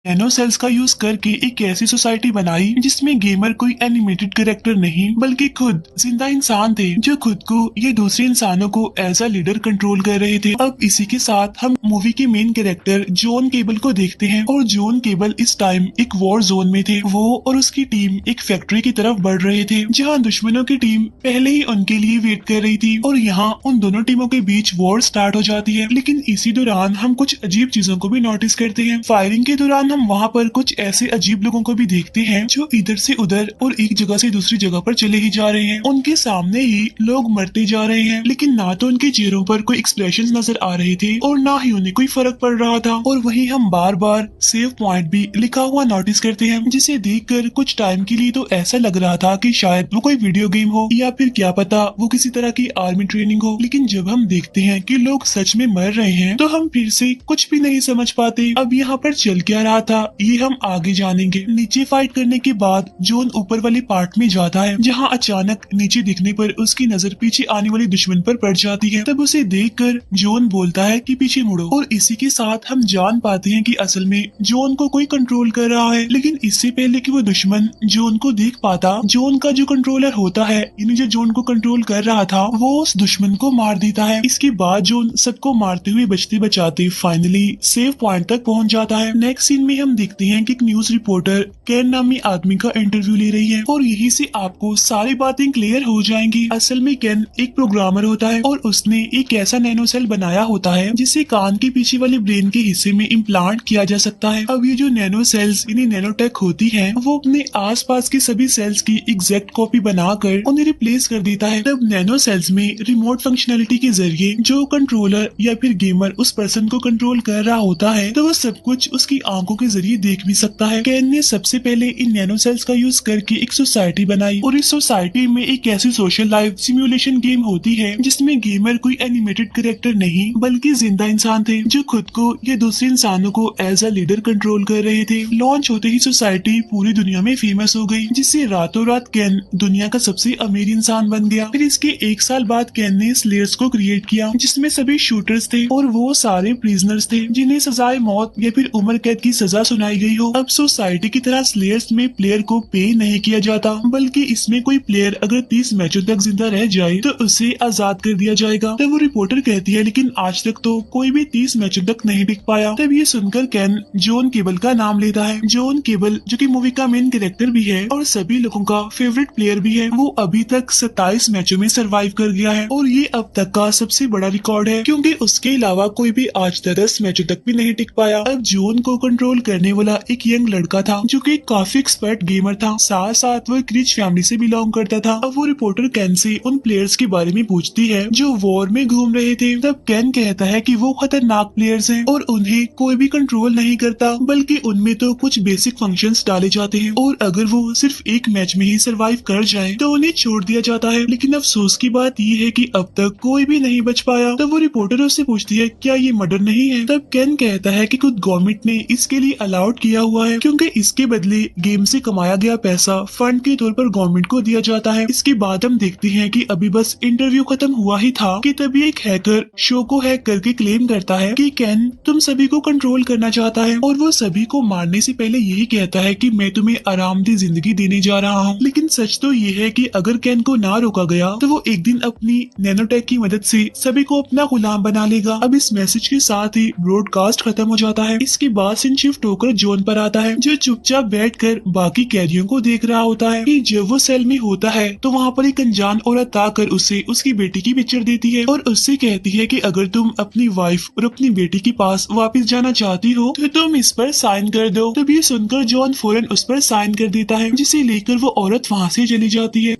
Nano sales का use करके एक ऐसी सोसाइटी बनाई जिसमें गेमर कोई एनिमेटेड कैरेक्टर नहीं बल्कि खुद जिंदा इंसान थे जो खुद को ये दूसरे इंसानों को एज अ लीडर कंट्रोल कर रहे थे। अब इसी के साथ हम मूवी के मेन कैरेक्टर जॉन केबल को देखते हैं और जॉन केबल इस टाइम एक वॉर जोन में थे। वो और उसकी टीम एक फैक्ट्री की तरफ बढ़ रहे थे जहाँ दुश्मनों की टीम पहले ही उनके लिए वेट कर रही थी और यहाँ उन दोनों टीमों के बीच वॉर स्टार्ट हो जाती है। लेकिन इसी दौरान हम कुछ अजीब चीजों को भी नोटिस करते हैं। फायरिंग के दौरान हम वहाँ पर कुछ ऐसे अजीब लोगों को भी देखते हैं जो इधर से उधर और एक जगह से दूसरी जगह पर चले ही जा रहे हैं। उनके सामने ही लोग मरते जा रहे हैं लेकिन ना तो उनके चेहरों पर कोई एक्सप्रेशन नजर आ रहे थे और ना ही उन्हें कोई फर्क पड़ रहा था। और वहीं हम बार बार सेव पॉइंट भी लिखा हुआ नोटिस करते हैं जिसे देखकर कुछ टाइम के लिए तो ऐसा लग रहा था कि शायद वो कोई वीडियो गेम हो या फिर क्या पता वो किसी तरह की आर्मी ट्रेनिंग हो। लेकिन जब हम देखते हैं कि लोग सच में मर रहे हैं तो हम फिर से कुछ भी नहीं समझ पाते। अब यहाँ पर चल क्या रहा था ये हम आगे जानेंगे। नीचे फाइट करने के बाद जॉन ऊपर वाले पार्ट में जाता है जहाँ अचानक नीचे दिखने पर उसकी नजर पीछे आने वाले दुश्मन पर पड़ जाती है। तब उसे देखकर जॉन बोलता है कि पीछे मुड़ो और इसी के साथ हम जान पाते हैं कि असल में जॉन को कोई कंट्रोल कर रहा है। लेकिन इससे पहले कि वो दुश्मन जॉन को देख पाता, जॉन का जो कंट्रोलर होता है यानी जो जॉन को कंट्रोल कर रहा था वो उस दुश्मन को मार देता है। इसके बाद जॉन सबको मारते हुए बचते बचाते फाइनली सेव पॉइंट तक पहुंच जाता है। नेक्स्ट सीन में हम देखते हैं कि एक न्यूज रिपोर्टर कैन नामी आदमी का इंटरव्यू ले रही है और यहीं से आपको सारी बातें क्लियर हो जाएंगी। असल में कैन एक प्रोग्रामर होता है और उसने एक ऐसा नैनो सेल बनाया होता है जिसे कान के पीछे वाले ब्रेन के हिस्से में इम्प्लांट किया जा सकता है। अब ये जो नैनो सेल्स यानी नैनोटेक होती है वो अपने आसपास के सभी सेल्स की एग्जैक्ट कॉपी बनाकर उन्हें रिप्लेस कर देता है। तब नैनो सेल्स में रिमोट फंक्शनैलिटी के जरिए जो कंट्रोलर या फिर गेमर उस पर्सन को कंट्रोल कर रहा होता है तो वो सब कुछ उसकी आंखों के जरिए देख भी सकता है। कैन ने सबसे पहले इन नैनो सेल्स का यूज करके एक सोसाइटी बनाई और इस सोसाइटी में एक ऐसी सोशल लाइफ सिमुलेशन गेम होती है जिसमें गेमर कोई एनिमेटेड कैरेक्टर नहीं बल्कि जिंदा इंसान थे जो खुद को या दूसरे इंसानों को एज अ लीडर कंट्रोल कर रहे थे। लॉन्च होते ही सोसाइटी पूरी दुनिया में फेमस हो गई जिससे रातों रात कैन दुनिया का सबसे अमीर इंसान बन गया। फिर इसके एक साल बाद कैन ने स्लेयर्स को क्रिएट किया जिसमें सभी शूटर्स थे और वो सारे प्रिजनर्स थे जिन्हें सजाए मौत या फिर उम्र कैद की सजा सुनाई गई हो। अब सोसाइटी की तरह स्लेयर्स में प्लेयर को पे नहीं किया जाता बल्कि इसमें कोई प्लेयर अगर 30 मैचों तक जिंदा रह जाए तो उसे आजाद कर दिया जाएगा। तब वो रिपोर्टर कहती है लेकिन आज तक तो कोई भी 30 मैचों तक नहीं टिक पाया। तब ये सुनकर कैन जॉन केबल का नाम लेता है। जॉन केबल जो कि मूवी का मेन कैरेक्टर भी है और सभी लोगों का फेवरेट प्लेयर भी है, वो अभी तक 27 मैचों में सरवाइव कर गया है और ये अब तक का सबसे बड़ा रिकॉर्ड है क्योंकि उसके अलावा कोई भी आज तक 10 मैचों तक भी नहीं टिक पाया। अब जॉन को कंट्रोल करने वाला एक यंग लड़का था जो कि काफी एक्सपर्ट गेमर था, साथ साथ वो एक रिच फैमिली से बिलोंग करता था। अब वो रिपोर्टर कैन से उन प्लेयर्स के बारे में पूछती है जो वॉर में घूम रहे थे। तब कैन कहता है कि वो खतरनाक प्लेयर्स हैं और उन्हें कोई भी कंट्रोल नहीं करता बल्कि उनमें तो कुछ बेसिक फंक्शंस डाले जाते हैं और अगर वो सिर्फ एक मैच में ही सरवाइव कर जाए तो उन्हें छोड़ दिया जाता है। लेकिन अफसोस की बात ये है कि अब तक कोई भी नहीं बच पाया। तब वो रिपोर्टर उससे पूछती है क्या ये मर्डर नहीं है। तब कैन कहता है कि खुद गवर्नमेंट ने इसके लिए अलाउड किया हुआ है क्योंकि इसके बदले गेम से कमाया गया पैसा फंड के तौर पर गवर्नमेंट को दिया जाता है। इसके बाद हम देखते हैं कि अभी बस इंटरव्यू खत्म हुआ ही था कि तभी एक हैकर शो को हैक करके क्लेम करता है कि कैन तुम सभी को कंट्रोल करना चाहता है और वो सभी को मारने से पहले यही कहता है कि मैं तुम्हें आरामदेह जिंदगी देने जा रहा हूँ। लेकिन सच तो ये है कि अगर कैन को ना रोका गया तो वो एक दिन अपनी नैनोटेक की मदद से सभी को अपना गुलाम बना लेगा। अब इस मैसेज के साथ ही ब्रॉडकास्ट खत्म हो जाता है। इसके बाद सीन शिफ्ट होकर जॉन पर आता है जो चुपचाप बैठकर बाकी कैदियों को देख रहा होता है कि जब वो सेल में होता है तो वहाँ पर एक अनजान औरत आकर उसे उसकी बेटी की पिक्चर देती है और उससे कहती है कि अगर तुम अपनी वाइफ और अपनी बेटी के पास वापस जाना चाहती हो तो तुम इस पर साइन कर दो। तब ये सुनकर जॉन फौरन उस पर साइन कर देता है जिसे लेकर वो औरत वहाँ से चली जाती है।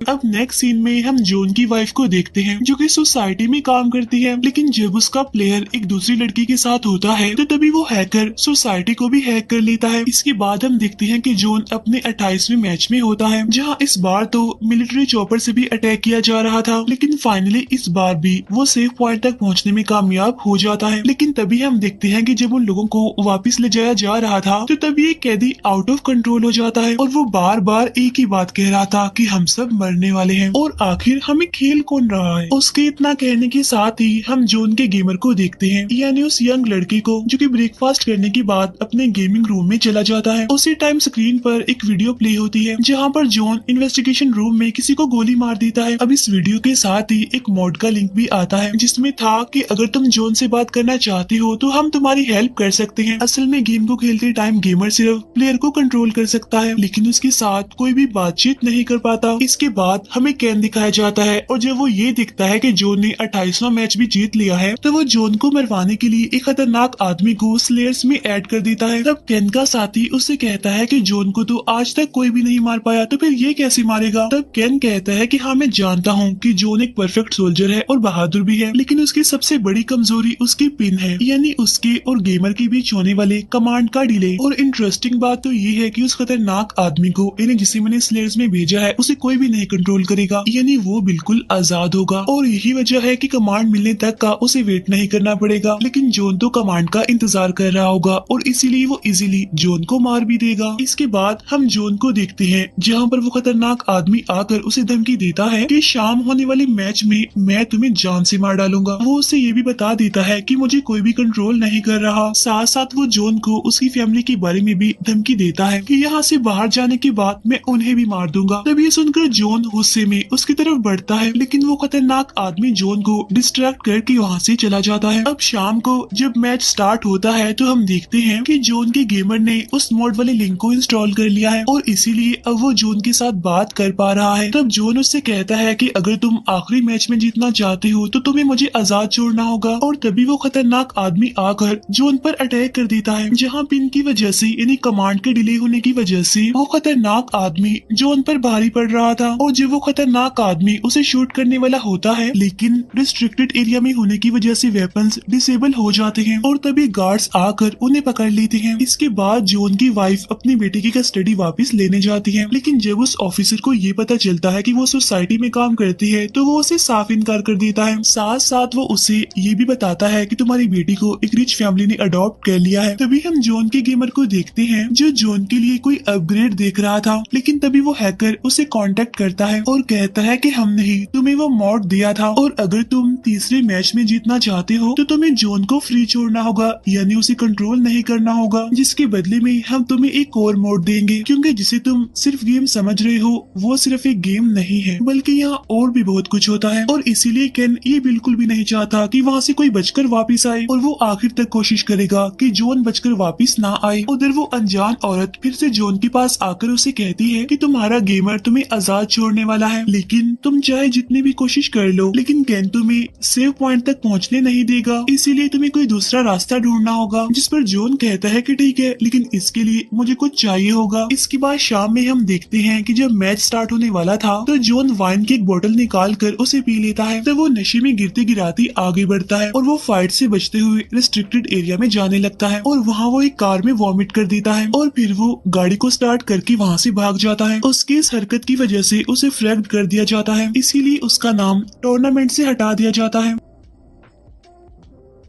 अब नेक्स्ट सीन में हम जॉन की वाइफ को देखते हैं जो कि सोसाइटी में काम करती है। लेकिन जब उसका प्लेयर एक दूसरी लड़की के साथ होता है तो तभी वो हैकर सोसाइटी को भी हैक कर लेता है। इसके बाद हम देखते हैं कि जॉन अपने 28वें मैच में होता है जहां इस बार तो मिलिट्री चॉपर से भी अटैक किया जा रहा था लेकिन फाइनली इस बार भी वो सेफ पॉइंट तक पहुंचने में कामयाब हो जाता है। लेकिन तभी हम देखते हैं कि जब उन लोगों को वापस ले जाया जा रहा था तो तभी एक कैदी आउट ऑफ कंट्रोल हो जाता है और वो बार बार एक ही बात कह रहा था कि हम सब मर मरने वाले हैं और आखिर हमें खेल कौन रहा है। उसके इतना कहने के साथ ही हम जोन के गेमर को देखते हैं, यानी उस यंग लड़के को जो कि ब्रेकफास्ट करने के बाद अपने गेमिंग रूम में चला जाता है। उसी टाइम स्क्रीन पर एक वीडियो प्ले होती है जहाँ पर जॉन इन्वेस्टिगेशन रूम में किसी को गोली मार देता है। अब इस वीडियो के साथ ही एक मॉड का लिंक भी आता है जिसमें था कि अगर तुम जॉन से बात करना चाहते हो तो हम तुम्हारी हेल्प कर सकते हैं। असल में गेम को खेलते टाइम गेमर सिर्फ प्लेयर को कंट्रोल कर सकता है, लेकिन उसके साथ कोई भी बातचीत नहीं कर पाता। इसके बाद हमें कैन दिखाया जाता है और जब वो ये दिखता है कि जॉन ने 28वां मैच भी जीत लिया है तो वो जॉन को मरवाने के लिए एक खतरनाक आदमी को स्लेयर्स में ऐड कर देता है। तब कैन का साथी उससे कहता है कि जॉन को तो आज तक कोई भी नहीं मार पाया, तो फिर ये कैसे मारेगा। तब कैन कहता है कि हाँ मैं जानता हूँ कि जॉन एक परफेक्ट सोल्जर है और बहादुर भी है, लेकिन उसकी सबसे बड़ी कमजोरी उसकी पिन है, यानी उसके और गेमर के बीच होने वाले कमांड का डिले। और इंटरेस्टिंग बात तो ये है कि उस खतरनाक आदमी को यानी जिसे मैंने स्लेयर्स में भेजा है उसे कोई भी नहीं कंट्रोल करेगा, यानी वो बिल्कुल आजाद होगा। और यही वजह है कि कमांड मिलने तक का उसे वेट नहीं करना पड़ेगा, लेकिन जॉन तो कमांड का इंतजार कर रहा होगा और इसीलिए वो इजीली जॉन को मार भी देगा। इसके बाद हम जॉन को देखते हैं जहाँ पर वो खतरनाक आदमी आकर उसे धमकी देता है कि शाम होने वाले मैच में मैं तुम्हें जान से मार डालूंगा। वो उसे ये भी बता देता है कि मुझे कोई भी कंट्रोल नहीं कर रहा। साथ साथ वो जॉन को उसकी फैमिली के बारे में भी धमकी देता है कि यहाँ से बाहर जाने के बाद मैं उन्हें भी मार दूंगा। तब ये सुनकर जॉन गुस्से में उसकी तरफ बढ़ता है, लेकिन वो खतरनाक आदमी जॉन को डिस्ट्रैक्ट करके वहाँ से चला जाता है। अब शाम को जब मैच स्टार्ट होता है तो हम देखते हैं कि जॉन के गेमर ने उस मोड वाले लिंक को इंस्टॉल कर लिया है और इसीलिए अब वो जॉन के साथ बात कर पा रहा है। तब जॉन उससे कहता है कि अगर तुम आखिरी मैच में जीतना चाहते हो तो तुम्हें मुझे आजाद छोड़ना होगा। और तभी वो खतरनाक आदमी आकर जॉन पर अटैक कर देता है, जहाँ पिन की वजह से यानी कमांड के डिले होने की वजह से वो खतरनाक आदमी जॉन पर भारी पड़ रहा था। और जब वो खतरनाक आदमी उसे शूट करने वाला होता है, लेकिन रिस्ट्रिक्टेड एरिया में होने की वजह से वेपन्स डिसेबल हो जाते हैं और तभी गार्ड्स आकर उन्हें पकड़ लेते हैं। इसके बाद जॉन की वाइफ अपनी बेटी की कस्टडी वापस लेने जाती है, लेकिन जब उस ऑफिसर को ये पता चलता है कि वो सोसाइटी में काम करती है तो वो उसे साफ इनकार कर देता है। साथ साथ वो उसे ये भी बताता है कि तुम्हारी बेटी को एक रिच फैमिली ने अडॉप्ट कर लिया है। तभी हम जॉन के गेमर को देखते हैं जो जॉन के लिए कोई अपग्रेड देख रहा था, लेकिन तभी वो हैकर उसे कांटेक्ट करता है और कहता है कि हमने ही तुम्हें वो मॉड दिया था और अगर तुम तीसरे मैच में जीतना चाहते हो तो तुम्हें जॉन को फ्री छोड़ना होगा, यानी उसे कंट्रोल नहीं करना होगा, जिसके बदले में हम तुम्हें एक और मोड देंगे, क्योंकि जिसे तुम सिर्फ गेम समझ रहे हो वो सिर्फ एक गेम नहीं है बल्कि यहाँ और भी बहुत कुछ होता है। और इसीलिए केन ये बिल्कुल भी नहीं चाहता कि वहाँ से कोई बचकर वापस आए और वो आखिर तक कोशिश करेगा कि जॉन बचकर वापस ना आए। उधर वो अनजान औरत फिर से जॉन के पास आकर उसे कहती है कि तुम्हारा गेमर तुम्हें आजाद छोड़ने वाला है, लेकिन तुम चाहे जितनी भी कोशिश कर लो लेकिन केन तुम्हें सेव पॉइंट तक पहुँचने नहीं देगा, इसीलिए तुम्हें कोई दूसरा रास्ता ढूंढना होगा। जिस पर जॉन कहता है कि ठीक है, लेकिन इसके लिए मुझे कुछ चाहिए होगा। इसके बाद शाम में हम देखते हैं कि जब मैच स्टार्ट होने वाला था तो जॉन वाइन की एक बोतल निकाल कर उसे पी लेता है। तो वो नशे में गिरते गिराते आगे बढ़ता है और वो फाइट से बचते हुए रिस्ट्रिक्टेड एरिया में जाने लगता है और वहाँ वो एक कार में वॉमिट कर देता है और फिर वो गाड़ी को स्टार्ट करके वहाँ से भाग जाता है। उसकी इस हरकत की वजह से उसे फ्लैग कर दिया जाता है, इसीलिए उसका नाम टूर्नामेंट से हटा दिया जाता है।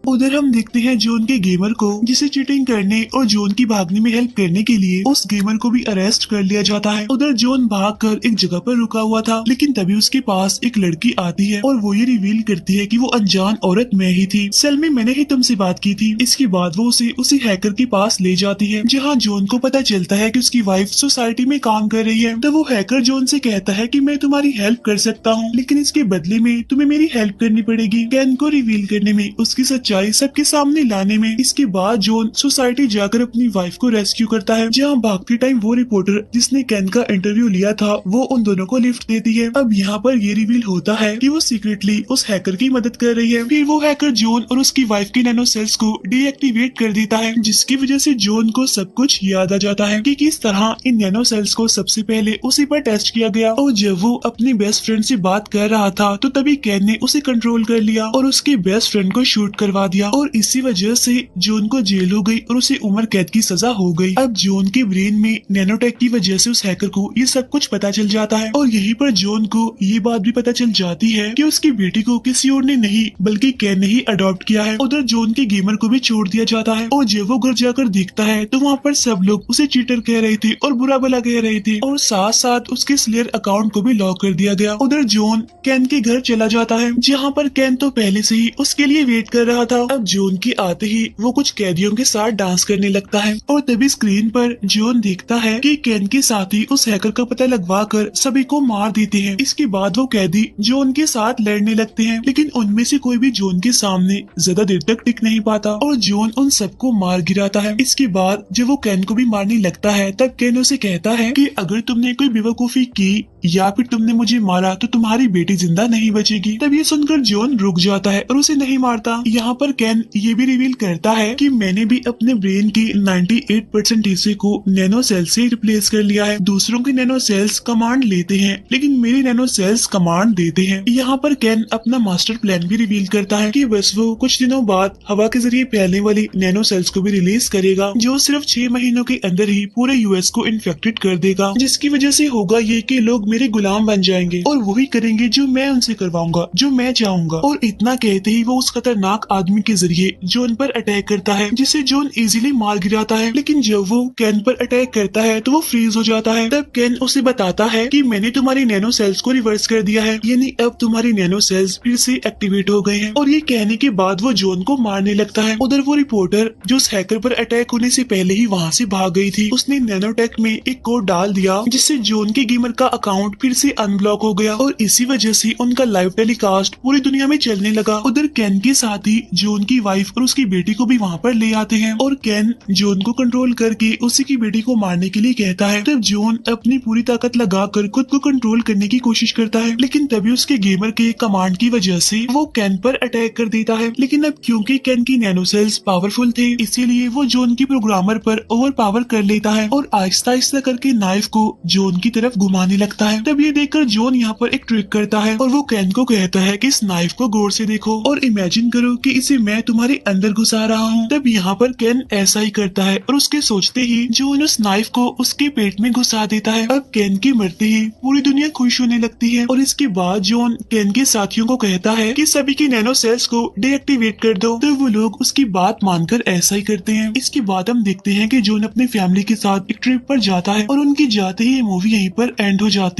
उधर हम देखते हैं जॉन के गेमर को, जिसे चीटिंग करने और जॉन की भागने में हेल्प करने के लिए उस गेमर को भी अरेस्ट कर लिया जाता है। उधर जॉन भागकर एक जगह पर रुका हुआ था, लेकिन तभी उसके पास एक लड़की आती है और वो ये रिवील करती है कि वो अनजान औरत मैं ही थी, सेल में मैंने ही तुमसे बात की थी। इसके बाद वो उसे उसी हैकर के पास ले जाती है, जहाँ जॉन को पता चलता है कि उसकी वाइफ सोसाइटी में काम कर रही है। तो वो हैकर जॉन से कहता है कि मैं तुम्हारी हेल्प कर सकता हूँ, लेकिन इसके बदले में तुम्हें मेरी हेल्प करनी पड़ेगी, कैन को रिवील करने में, उसकी सच्चाई सबके सामने लाने में। इसके बाद जॉन सोसाइटी जाकर अपनी वाइफ को रेस्क्यू करता है, जहाँ भागते टाइम वो रिपोर्टर जिसने कैन का इंटरव्यू लिया था वो उन दोनों को लिफ्ट देती है। अब यहाँ पर ये रिवील होता है कि वो सीक्रेटली उस हैकर की मदद कर रही है। फिर वो हैकर जॉन और उसकी वाइफ के नैनो सेल्स को डीएक्टिवेट कर देता है, जिसकी वजह से जॉन को सब कुछ याद आ जाता है कि किस तरह इन नैनो सेल्स को सबसे पहले उसी पर टेस्ट किया गया। और जब वो अपनी बेस्ट फ्रेंड से बात कर रहा था तो तभी कैन ने उसे कंट्रोल कर लिया और उसके बेस्ट फ्रेंड को शूट करवा करवा दिया और इसी वजह से जॉन को जेल हो गई और उसे उम्र कैद की सजा हो गई। अब जॉन के ब्रेन में नैनोटेक की वजह से उस हैकर को ये सब कुछ पता चल जाता है और यहीं पर जॉन को ये बात भी पता चल जाती है कि उसकी बेटी को किसी और ने नहीं बल्कि कैन ने ही अडॉप्ट किया है। उधर जॉन के गेमर को भी छोड़ दिया जाता है और जब वो घर जाकर देखता है तो वहाँ पर सब लोग उसे चीटर कह रहे थे और बुरा भला कह रहे थे और साथ साथ उसके स्लेयर अकाउंट को भी लॉक कर दिया गया। उधर जॉन कैन के घर चला जाता है जहाँ पर कैन तो पहले से ही उसके लिए वेट कर रहा था। अब जॉन के आते ही वो कुछ कैदियों के साथ डांस करने लगता है और तभी स्क्रीन पर जॉन देखता है कि कैन के साथी उस हैकर का पता लगवा कर सभी को मार देते हैं। इसके बाद वो कैदी जॉन के साथ लड़ने लगते हैं लेकिन उनमें से कोई भी जॉन के सामने ज्यादा देर तक टिक नहीं पाता और जॉन उन सबको मार गिराता है। इसके बाद जब वो कैन को भी मारने लगता है तब कैन उसे कहता है कि अगर तुमने कोई बेवकूफी की या फिर तुमने मुझे मारा तो तुम्हारी बेटी जिंदा नहीं बचेगी। तब ये सुनकर जॉन रुक जाता है और उसे नहीं मारता। यहाँ पर कैन ये भी रिवील करता है कि मैंने भी अपने ब्रेन के 98% हिस्से को नैनो सेल से रिप्लेस कर लिया है। दूसरों के नैनो सेल्स कमांड लेते हैं लेकिन मेरे नैनो सेल्स कमांड देते हैं। यहाँ पर कैन अपना मास्टर प्लान भी रिवील करता है कि बस वो कुछ दिनों बाद हवा के जरिए फैलने वाली नैनो सेल्स को भी रिलीज करेगा जो सिर्फ 6 महीनों के अंदर ही पूरे यूएस को इन्फेक्टेड कर देगा, जिसकी वजह से होगा ये कि लोग मेरे गुलाम बन जाएंगे और वही करेंगे जो मैं उनसे करवाऊंगा, जो मैं चाहूंगा। और इतना कहते ही वो उस खतरनाक आदमी के जरिए जॉन पर अटैक करता है जिसे जॉन इजीली मार गिराता है। लेकिन जब वो कैन पर अटैक करता है तो वो फ्रीज हो जाता है। तब कैन उसे बताता है कि मैंने तुम्हारी नैनो सेल्स को रिवर्स कर दिया है, यानी अब तुम्हारी नैनो सेल्स फिर से एक्टिवेट हो गए हैं। और ये कहने के बाद वो जॉन को मारने लगता है। उधर वो रिपोर्टर जो उस हैकर पर अटैक होने से पहले ही वहाँ से भाग गई थी, उसने नैनोटेक में एक कोड डाल दिया जिससे जॉन के गेमर का अकाउंट फिर से अनब्लॉक हो गया और इसी वजह से उनका लाइव टेलीकास्ट पूरी दुनिया में चलने लगा। उधर कैन के साथ ही जॉन की वाइफ और उसकी बेटी को भी वहाँ पर ले आते हैं और कैन जॉन को कंट्रोल करके उसी की बेटी को मारने के लिए कहता है। तब जॉन अपनी पूरी ताकत लगाकर खुद को कंट्रोल करने की कोशिश करता है लेकिन तभी उसके गेमर के कमांड की वजह से वो कैन पर अटैक कर देता है। लेकिन अब क्योंकि कैन की नैनो सेल्स पावरफुल थे इसीलिए वो जॉन की प्रोग्रामर पर ओवर पावर कर लेता है और आहिस्ता आहिस्ता करके नाइफ को जॉन की तरफ घुमाने लगता है। तब ये देखकर जॉन यहाँ पर एक ट्रिक करता है और वो कैन को कहता है कि इस नाइफ को गौर से देखो और इमेजिन करो कि इसे मैं तुम्हारे अंदर घुसा रहा हूँ। तब यहाँ पर कैन ऐसा ही करता है और उसके सोचते ही जॉन उस नाइफ को उसके पेट में घुसा देता है। अब कैन के मरते ही पूरी दुनिया खुश होने लगती है और इसके बाद जॉन कैन के साथियों को कहता है कि सभी की नैनो सेल्स को डीएक्टिवेट कर दो। तो वो लोग उसकी बात मानकर ऐसा ही करते हैं। इसके बाद हम देखते हैं कि जॉन अपनी फैमिली के साथ एक ट्रिप पर जाता है और उनकी जाते ही ये मूवी यहीं पर एंड हो जाती है।